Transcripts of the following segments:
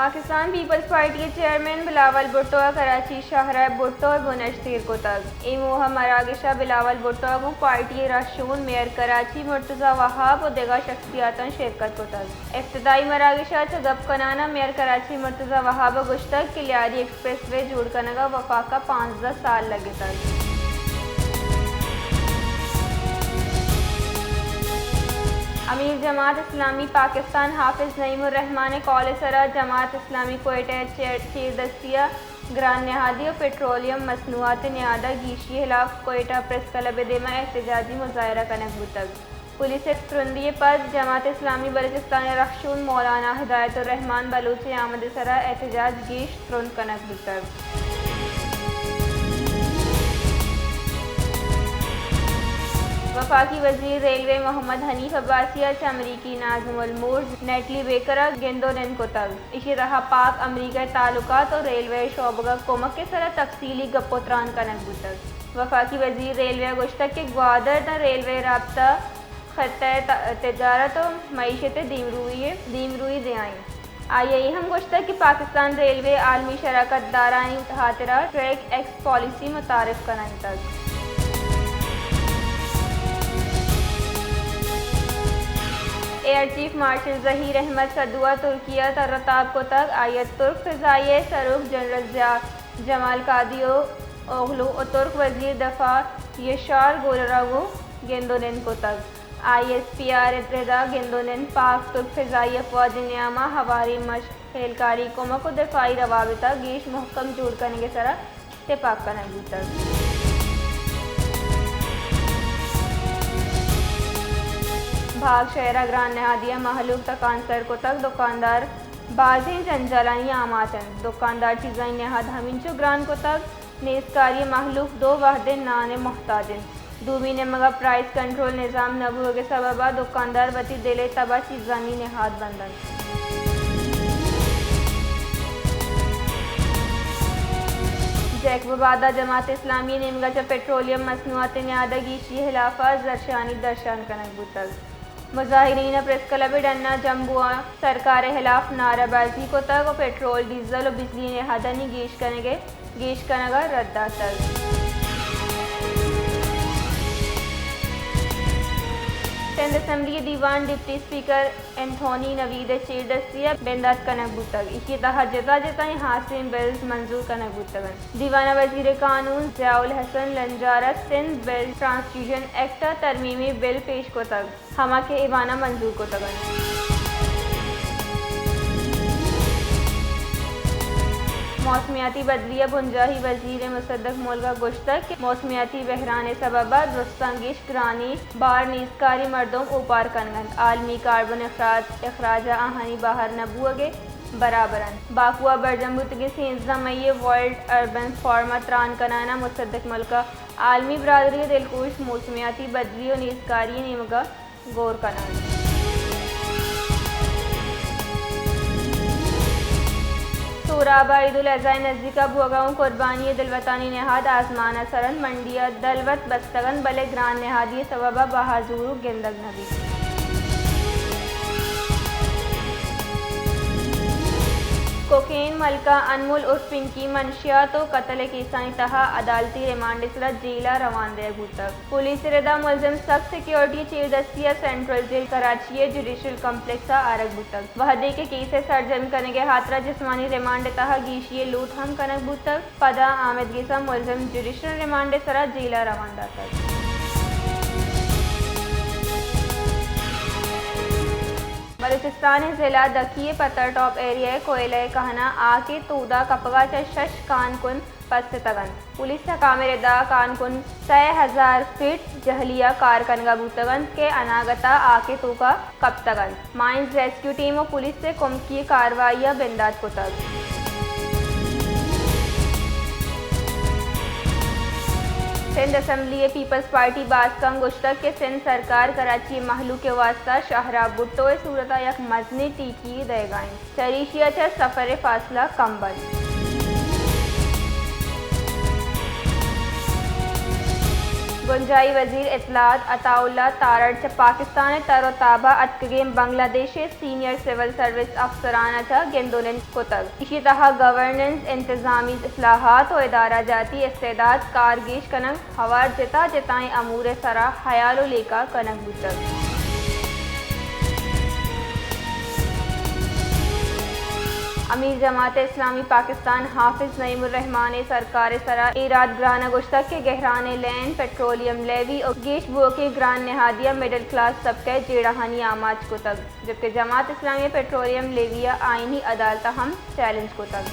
Pakistan peoples party के chairman Bilawal Bhutto Karachi शाहरा भुट्टो और बुनशतीर को तक इमोहा मरागिशा बिलावल भुट्टो को पार्टी राशून मेयर कराची मुर्तज़ा वहाब और देगा शख्सियात शिरकत को तक इफ्तिदाई मरागिशा चगब कनाना मेयर कराची मुर्तज़ा वहाब गुश्तक किलियारी एक्सप्रेस वे जोड़ कनगा वफाका 15 साल लगे तक। अमीर जमात इस्लामी पाकिस्तान हाफिज नईमुर रहमान कॉलेसरा जमात इस्लामी कोयटा चीरदस्तिया ग्रान नहादी और पेट्रोलियम मसनूआत न्यादा गीशी खिलाफ कोयटा प्रेस क्लब देमा एहतजाजी मुजाहरा कनक बुतक पुलिस तुरंदी पर जमात इस्लामी बलूचिस्तान रखशून मौलाना हिदायतुर रहमान बलूच आमद सरा एहतजाज गीश तुरंत कनक बुतक। वफाकी वजीर रेलवे मोहम्मद हनीफ अब्बासिया अमरीकी नाज़िमुल मुर्ज नेटली बेकरा गेंदोनन को तक इसी तरह पाक अमरीका ताल्लुकात और रेलवे शोबा कोमक के सरा तफसीली गप्पोत्रान कनक बुतक वफाकी वजीर रेलवे गुश्तक के ग्वादर द रेलवे राब्ता खत्ता तजारत और मईशत दीमरूई दयाई आई हम गुश्तक कि पाकिस्तान रेलवे आलमी शराकत दारानी खातिरा ट्रैक एक्स पॉलिसी मुतारिफ करने तक। Air chief marshal Zaheer Ahmed सदुआ तुर्किया तरताब को तक आयत तुर्क फ़िज़ाई सरूक जनरल जमाल कादियो ओगलू और तुर्क वज़ीर दफ़ा यशार गोलरागो गेंदोनन को तक ISPR इत्तेदा गेंदोनन पाक तुर्क फ़िज़ाई अफ़वाज न्यामा हवारी मशक़ हेलकारी कोमक दफ़ाई रवाबिता गीश महकम जोड़ करने के सरा इत्तेफाक करने तक। भाग शहरा ग्रान नहादिया महलूक तक आंसर को तक दुकानदार बाजें जंजालानी आमातन दुकानदार चीज़ाई नहाद हमिंचो ग्रान को तक नेस्कारी महलूक दो वाहदिन नाने मोहतादिन दूमी ने मगा प्राइस कंट्रोल निज़ाम नबू के सबबा दुकानदार बती दिले तबा चीज़ानी नहाद बंदन। जैकबादा जमात इस्लामी निमगा पेट्रोलियम मसनूआत न्यादा गीशी खिलाफा जरशानी दर्शान कनक बुतक मुजाहिरीन प्रेस क्लब डन्ना जम्बुआ सरकार खिलाफ नाराबाजी को तक और पेट्रोल डीजल और बिजली ने हदनी गीश कनगा रद्दा तक। सिंध असम्बली दीवान डिप्टी स्पीकर एंथोनी नवीद चीरदस्तिया बेंदात कनक बुतक इसी तरह जजा जताई हासिम बिल्स मंजूर कनक बुतगन दीवाना वजीर कानून Ziaul Hassan Lanjar Sindh bill transfusion act तरमीमी बिल पेश को तक हमा के ईवाना मंजूर को तगन। मौसमियाती बदलिया बुंजाही वजीर मुसद्दक मुल्का गुश्तक मौसमियाती बहरान सबबा दुरुस्तंगिश ग्रानी बार नीजकारी मर्दों उपार कनगन आलमी कार्बन अखराज आहनी बाहर नबूगे बराबरन बाकुआ बरजम्बुतगी 13 मई वर्ल्ड अर्बन फार्मा त्रान कनाना मुसद्दक मुल्का आलमी बरादरी दिलकुश मौसमियाती बदली और नीजकारी निमगा गौर कनान। सूराबा ईदुल अज़हा नज़दीका भुगाऊँ कुर्बानी दिलवतानी नहाद आजमाना सरन मंडिया दलवत बस्तगन बले ग्रान नहादी सबबा बहाजूर गेंदग नबी। कोकेन मलका अनमुल उर्फ पिंकी मनशियात और कत्ल केसानी तहा अदालती रिमांड सरा जेला रवानदे गुतक पुलिस रदा मुलजिम सख्त सिक्योरिटी चीरदस्तिया central jail Karachi judicial complex आरग बुतक वहदे के केस सर्जन करने के हाथरा जिस्मानी रिमांड तहा गीशिये लूट हम कनक बुतक पदा आमद गेसा मुलजिम जुडिशल रिमांड सरा जेला रवानदा तक। बलूचिस्तान ज़िला दखिए पत्थर टॉप एरिया कोयला कहना आके तूदा कपगा शश कानकुन पस्त तगन पुलिस कामिरदा कानकुन 6000 फीट जहलिया कार कनगा बूतगन के अनागता आके तू का कब तगन माइंस रेस्क्यू टीम और पुलिस से कुम की कार्रवाइयाँ बिंदात को तक। सिंध असम्बली पीपल्स पार्टी बासकंग गुश्तक के सिंध सरकार कराची महलू के वास्ता शाहरा भुट्टो सूरत यक मजनी टीकी देगाई चरीशिया च सफ़र फासला कम्बल। गुंजाई वजीर इत्तलात अताउल्ला तारड़ पाकिस्तान तरोताबा अतकगेम बांग्लादेश सीनियर सिविल सर्विस अफसराना गेंदोलन कोतग इसी तरह गवर्नेंस इंतजामी इस्लाहात और इदारा जाती इस्तेदाद कारगिश कनक हवार जिता जिताएं अमूर सरा हयालो लेका कनक बुतग अमीर जमात इस्लामी पाकिस्तान हाफिज नईमुर्रहमान सरकार सरा इराद ग्राना गुश्तक के गहराने लैंड पेट्रोलियम लेवी और गेश बुओ के ग्रान नहादिया मिडिल क्लास सबके जेड़ाहानी आमाज को तक जबकि जमात इस्लामी पेट्रोलियम लेविया आइनी अदालत हम चैलेंज को तक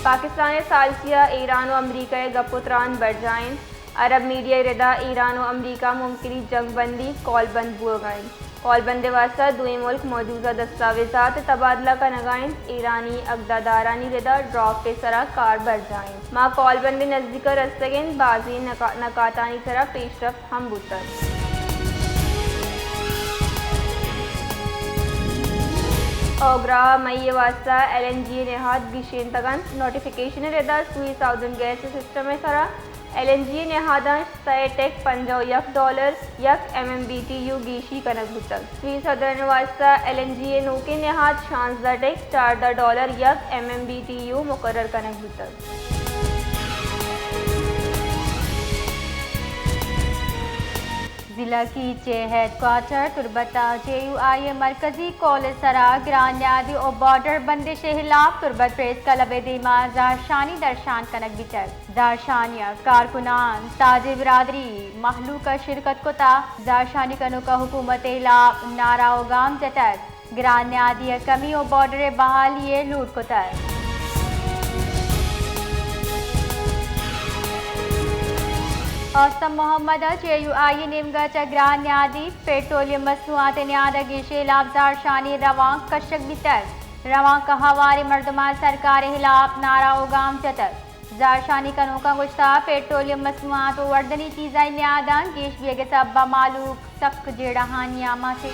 पाकिस्तान सालसिया ईरान और अमरीका गपुत्रान बढ़ जाएं अरब मीडिया रदा ईरान और अमरीका मुमकिन जंगबंदी कॉलबंद बुआ गाएं कॉलबंद वास्ता दुई मुल्क मौजूदा दस्तावेजात तबादला का नगाएं ईरानी अकदादारानी रदा ड्रॉप पे सरा कार बढ़ जाएं माँ कॉलबंद नज़दीक रस्तगें बाजी नकातानी सरा पेशरफ हम बुतर ओग्रा मई वास्ता LNG नेहाद गिशेन तगन नोटिफिकेशन रदा $2000 गैस सिस्टम में सरा LNG नेहादा टेक $50 यक MMBTU गीशी कनक भुतक $2000 वास्ता LNG नोके नेहाद $60 टेक $4 यक MMBTU मुकर्रर कनक भुतक जिला की चे हेडक्वार्टर तुरबता JUI मरकजी कॉलेज सरा ग्रान्यादी और बॉर्डर बंदिश खिलाफ तुरबत प्रेस क्लब दीमा जारशानी दर्शान कनक बिचर जारशानिया कारकुनान ताज बिरादरी महलू का शिरकत को ता जारशानी कनो का हुकूमत इलाफ नाराओ गाम जटक ग्रान्यादी कमी और बॉर्डर बहाली लूट को तर औसम मोहम्मद JUI निमगच ग्रान्यादी पेट्रोलियम मसनूआत न्यादा गिशे लाफजार शानी रवां कशक बितर रवां का हवारे मर्दमा सरकार हिलाफ नारा उगाम चतर जारशानी कनो का गुश्ता पेट्रोलियम मसनूआत वर्दनी चीज़ाई न्यादा गिश बेगे सब्बा मालूक सक जेड़ाहानी आमा से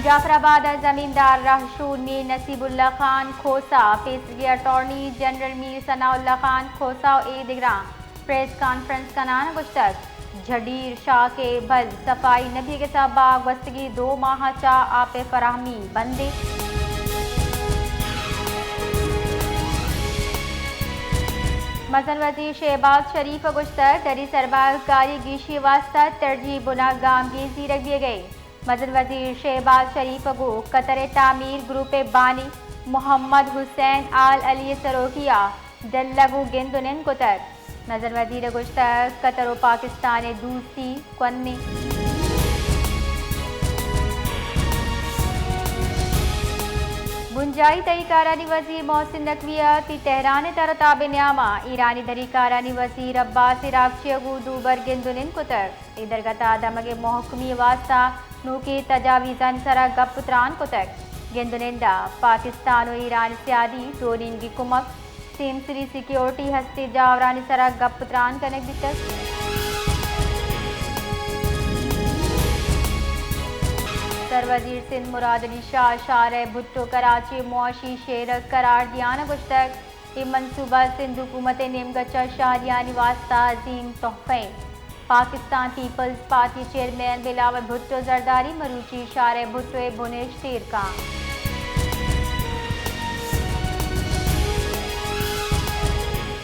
जाफराबाद जमींदार राहशूर मीर नसीबुल्ला खान खोसा पेशगी अटॉर्नी जनरल मीर सनाउल्ला खान खोसा और दिगरा प्रेस कॉन्फ्रेंस का नाम गुश्तक झडीर शाह के भल सफाई नबी के साथ बाग वस्तगी 2 माह चा आपे फराहमी बंदे मसन वजीर शहबाज शरीफ गुश्तक दरी सरबाकारी गिशी वास्ता तरजीह बुना गाम की जीरक दिए गए मदन वजीर शहबाज शरीफ को कतर तामीर ग्रुप बानी मोहम्मद हुसैन आल अली सरोकिया दल्लगू गेंदुनन कुतर नजर वजीर गुश्तक कतर व पाकिस्तान दूसरी कन्नी बुंजाई तरीकारानी वजीर मोहसिन नकविया ती तेहरान तरताब न्यामा ईरानी तरीकारानी वजीर अब्बास इराकचियगू दूबर गेंदुनन कुतर इधर गता दमगे मोहकमी वास्ता नूकी तजावीज़न सरा गपुत्रान कुतक गेंदुनिंदा पाकिस्तान और ईरान सियादी दोनीन की कुमक सिमसरी सिक्योरिटी हस्ती जावरानी सरा गपुत्रान कनक बितक सरवजीर सिंध मुराद अली शाह शार भुट्टो कराची मुआशी शेर करार दियाना गुश्तक ये मनसूबा सिंध हुकूमत निमगचा शाहरियानी वास्ता अजीम तोहफे Pakistan peoples party chairman Bilawal Bhutto Zardari मरूची शार भुट्टो भुनेश तीर का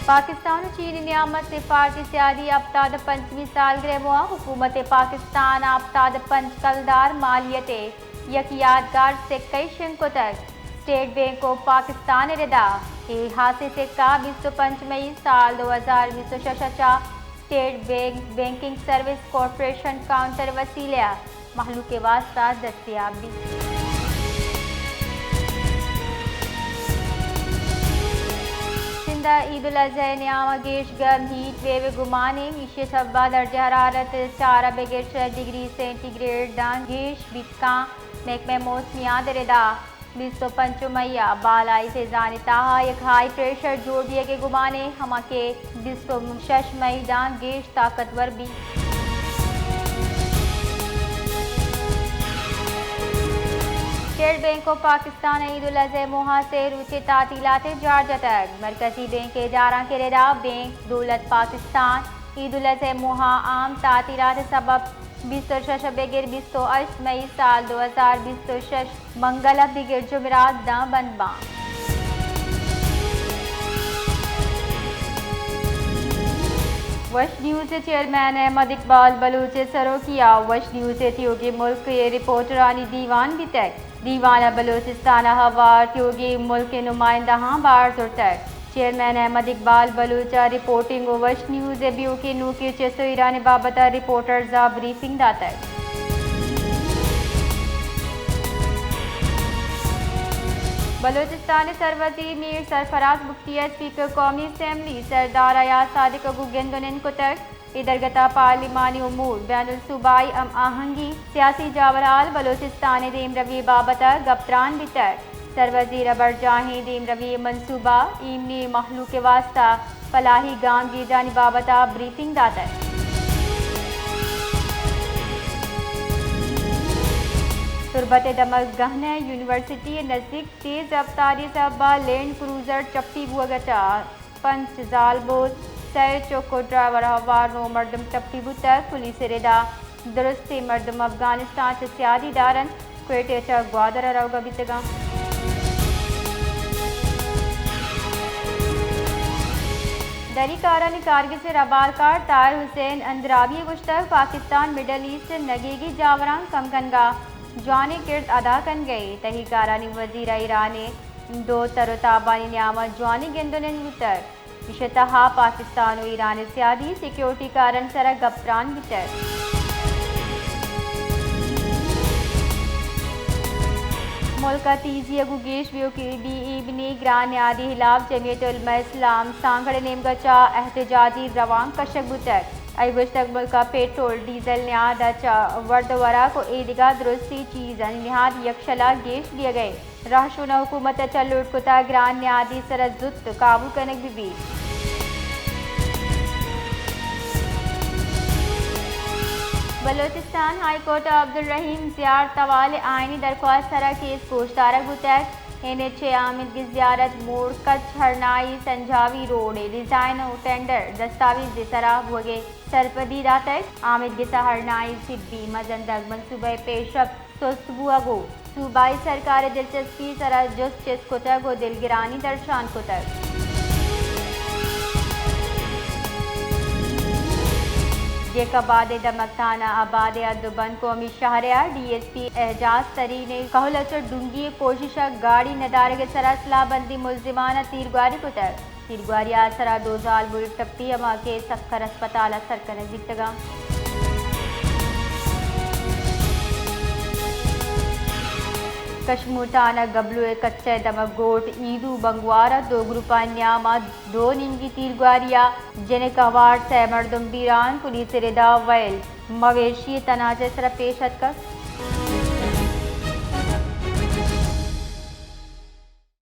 पाकिस्तान और चीनी नियामत सिफारती सियादी अब्ताद पंचमी सालगिरह मुआ हुकूमत पाकिस्तान अब्ताद पंच कलदार मालियते यक यादगार से कई शिंको तक स्टेट बैंक ऑफ पाकिस्तान रिदा ए हासिल से का 25 मई साल 2026 state banking service corporation counter वसीला महलू के वास्ता दस्तियाब भी ईद उल अज़हा न्यामा गेश गर्म हीट वेव गुमाने इशे सब्बा दर्जा हरारत 4 डिग्री सेंटीग्रेड दान गेश बिका महकमे मौसमियात रिदा 25 मैया बालाई से जानता एक हाई प्रेशर जोड़ दिए के गुमाने हम के 26 मई दान गेश ताकतवर भी state bank of Pakistan Eid-ul Azha मोहा से रूचे तातीलात जारजा तक मरकजी बैंक के इदारा के रेदा बैंक दौलत पाकिस्तान ईद-उल अज़हा मोहा आम तातीलात सबब 26 बेगिर 28 मई साल 2026 मंगल बिगिर जुमेरात द बंदबा। वश न्यूज़ चेयरमैन अहमद इकबाल बलूच सरो किया। वश न्यूज़ त्योगी मुल्क के रिपोर्टरानी दीवान भी तक दीवाना बलूचिस्तान हवार त्योगी मुल्क के नुमाइंदा बार जोर तक चेयरमैन अहमद इकबाल बलूच रिपोर्टिंग वश न्यूज़ ब्यू के नू के चेसो ईरान बाबत रिपोर्टर्स ब्रीफिंग दाता। बलूचिस्तान सरवती मीर सरफराज मुफ्ती स्पीकर कौमी असम्बली सरदार अयाज सादिक गेंदोनन को तक इधरगता पार्लिमानी उमूर बैनुल सूबाई आहंगी सियासी जावराल बलूचिस्तान दीम रवी बाबत गप्तरान बितर सरवजीर बरजाही दीम रवी मनसूबा इमनी महलू के वास्ता फलाही गांव की जानी बाबत ब्रीफिंग दाता। तुरबत दमक गहना यूनिवर्सिटी नज़दीक तेज रफ्तारी सबा लैंड क्रूजर चप्पी बुगटा पंच जाल बोल सैर चौको ड्राइवर हवार नो मर्दम चप्पी बुतक पुलिस रेदा दुरुस्त मर्दम अफगानिस्तान से सियादी दारन क्वेटे चक ग्वादर रौगा बितगा। दरी कारन कारगिल से रबालकार तार हुसैन अंदराबी गुश्तक पाकिस्तान मिडल ईस्ट नगेगी जावरान कमकनगा जाने किर्द अदा कन गई तही कारानी वजीर ईरान दो तरोताबानी न्यामा जानी गेंदोनन उतर इशतहा पाकिस्तान और ईरान सियादी सिक्योरिटी कारण सरा गप्तरान बितर। मुल्क तीजी गुगेश व्यू की इबनी ग्रान आदि हिलाफ जमीयत उलमा इस्लाम सांगड़ नेमगचा एहतजाजी रवान कशक बुतर तक मुल्क पेट्रोल डीजल न्यादा वर्दवरा को ईदगा दुरुस्ती चीज़ निहाद यकशला गेश दिए गए राशुन हुकूमत चलुट कुता ग्रान न्यादी सरजुत काबू कनक भी। बलूचिस्तान हाई कोर्ट अब्दुल रहीम ज़ियार तवाल आइनी दरख्वास्त सरा केस गोश्तारा गुतैक NH आमिद की ज़ियारत मोड़ कच्छ हरनाई संजावी रोड डिज़ाइन और टेंडर दस्तावेज सरा वगे सरपदीदा तक आमिद गिसा हरनाई सिब्बी मजंदग मनसूबे पेशब सुस्तबुआ गो सूबाई सरकार दिलचस्पी सरा जुस चेस को तक दिलगिरानी दर्शान को तक। जेकबाद दमकताना आबाद दुबन कौमी शहरियार DSP एजाज तरी ने कहलचर डूंगी कोशिश गाड़ी नदारे के सरा सलाबंदी मुलजिमाना तीरगारी को तर तीरगारिया सरा 2 साल बुल टप्पी अमा के सखर अस्पताल सरकन जितगा। कश्मूटाना गबलू कच्चे दमक गोट ईदू बंगवारा 2 ग्रुपा न्यामा 2 निंगी तीरगारिया जिन्हें कवार से मर्दम बीरान पुलिस रेदा वैल मवेशी तनाजे सर पेशत का।